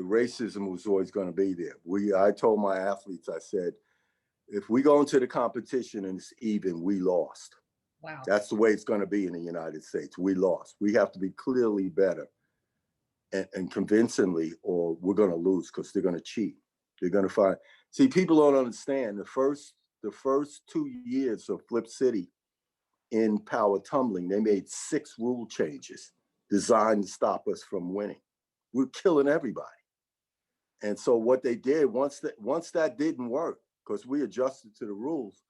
racism was always going to be there. I told my athletes, I said, if we go into the competition and it's even, we lost. Wow. That's the way it's going to be in the United States. We lost. We have to be clearly better and convincingly, or we're going to lose because they're going to cheat. They're going to find. See, people don't understand the first 2 years of Flip City in power tumbling, they made 6 rule changes designed to stop us from winning. We're killing everybody. And so what they did, once that didn't work, because we adjusted to the rules,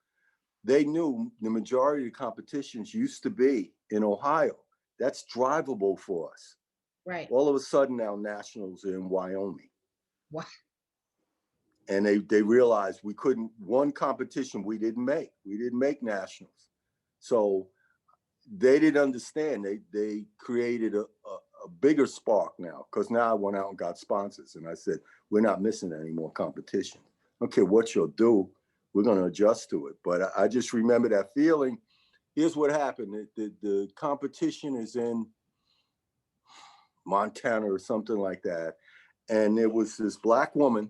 they knew the majority of the competitions used to be in Ohio. That's drivable for us. Right. All of a sudden now nationals are in Wyoming. What? And they realized we couldn't, one competition we didn't make. We didn't make nationals. So they didn't understand. They created a bigger spark now, because now I went out and got sponsors. And I said, we're not missing any more competition. I don't care what you'll do. We're going to adjust to it. But I just remember that feeling. Here's what happened. The competition is in Montana or something like that. And there was this black woman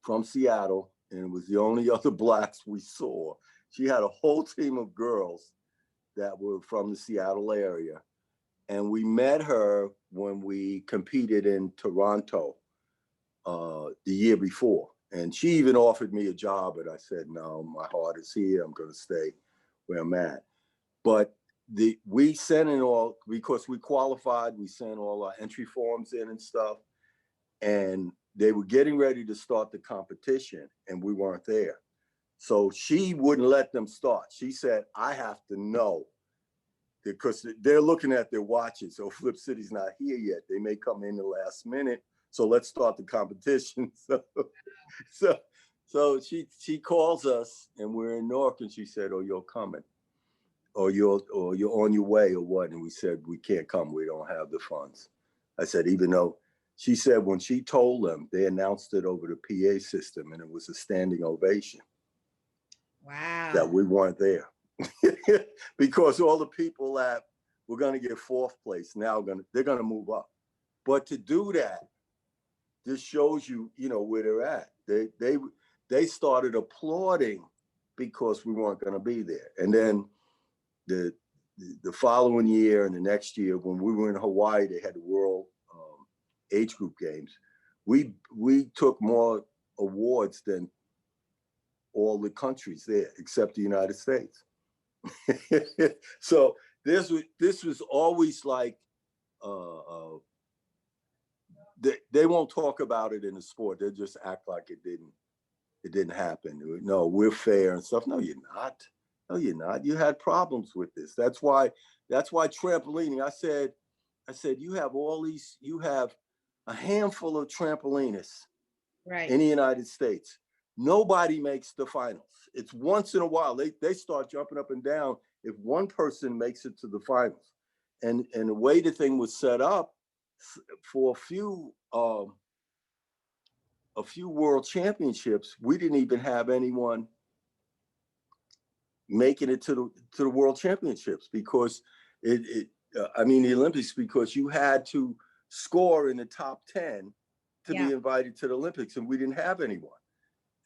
from Seattle, and it was the only other blacks we saw. She had a whole team of girls that were from the Seattle area. And we met her when we competed in Toronto the year before. And she even offered me a job, but I said, no, my heart is here. I'm going to stay where I'm at. But we sent in all, because we qualified, we sent all our entry forms in and stuff. And they were getting ready to start the competition, and we weren't there. So she wouldn't let them start. She said, I have to know, because they're looking at their watches. So Flip City's not here yet. They may come in the last minute. So let's start the competition. So she calls us, and we're in Newark, and she said, oh, you're coming, or you're on your way, or what? And we said, we can't come. We don't have the funds. I said, even though, she said when she told them, they announced it over the PA system, and it was a standing ovation. Wow. That we weren't there. Because all the people that were going to get 4th place now they're going to move up. But to do that, this shows you, where they're at. They started applauding because we weren't going to be there. And then the following year and the next year, when we were in Hawaii, they had the World Age Group Games. We took more awards than all the countries there, except the United States. So this was always like, they won't talk about it in the sport. They just act like it didn't happen. No, we're fair and stuff. No, you're not. No, you're not. You had problems with this. That's why trampolining. I said, you have a handful of trampolinists in the United States. Nobody makes the finals. It's once in a while. They start jumping up and down if one person makes it to the finals. And the way the thing was set up, for a few world championships, we didn't even have anyone making it to the world championships, because the Olympics, because you had to score in the top 10 to be invited to the Olympics, and we didn't have anyone.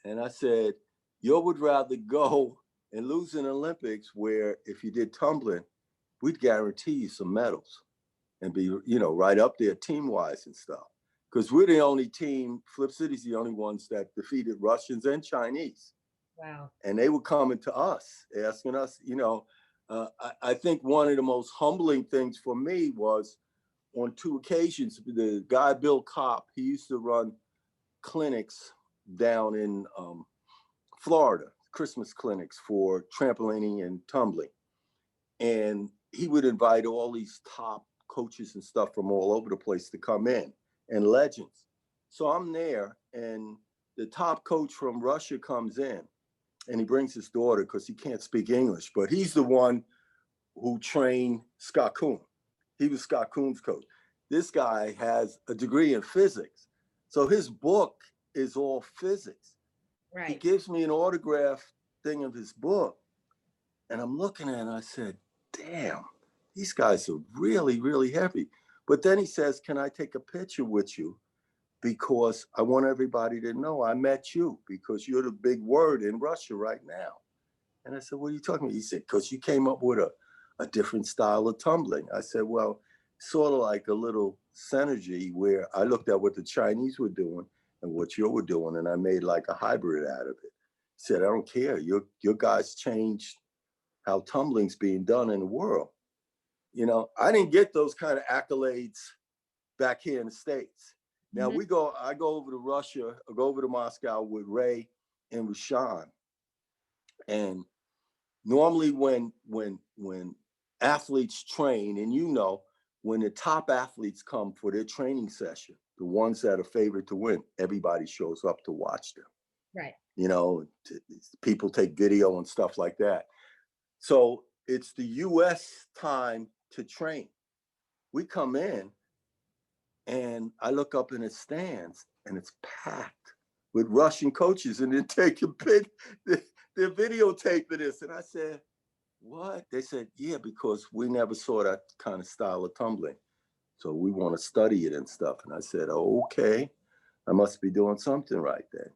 And I said, you would rather go and lose in the Olympics, where if you did tumbling, we'd guarantee you some medals and be, right up there team-wise and stuff. Because we're the only team, Flip City's the only ones that defeated Russians and Chinese. Wow. And they were coming to us, asking us, I think one of the most humbling things for me was on 2 occasions, the guy, Bill Kopp, he used to run clinics down in Florida, Christmas clinics for trampolining and tumbling. And he would invite all these top coaches and stuff from all over the place to come in, and legends. So I'm there, and the top coach from Russia comes in, and he brings his daughter because he can't speak English, but he's the one who trained Scott Kuhn. He was Scott Kuhn's coach. This guy has a degree in physics. So his book is all physics. Right. He gives me an autograph thing of his book, and I'm looking at it, and I said, damn, these guys are really, really heavy. But then he says, can I take a picture with you because I want everybody to know I met you because you're the big word in Russia right now. And I said, what are you talking about? He said, because you came up with a different style of tumbling. I said, well, sort of like a little synergy where I looked at what the Chinese were doing and what you were doing, and I made like a hybrid out of it. He said, I don't care. Your guys changed how tumbling's being done in the world. I didn't get those kind of accolades back here in the States. Now Mhm. I go over to Russia, I go over to Moscow with Ray and Rashawn. And normally when athletes train, and when the top athletes come for their training session, the ones that are favored to win, everybody shows up to watch them. Right. People take video and stuff like that. So it's the US time to train. We come in and I look up in the stands and it's packed with Russian coaches, and they're taking they're videotaping this. And I said, what? They said, yeah, because we never saw that kind of style of tumbling. So we want to study it and stuff. And I said, oh, okay, I must be doing something right then,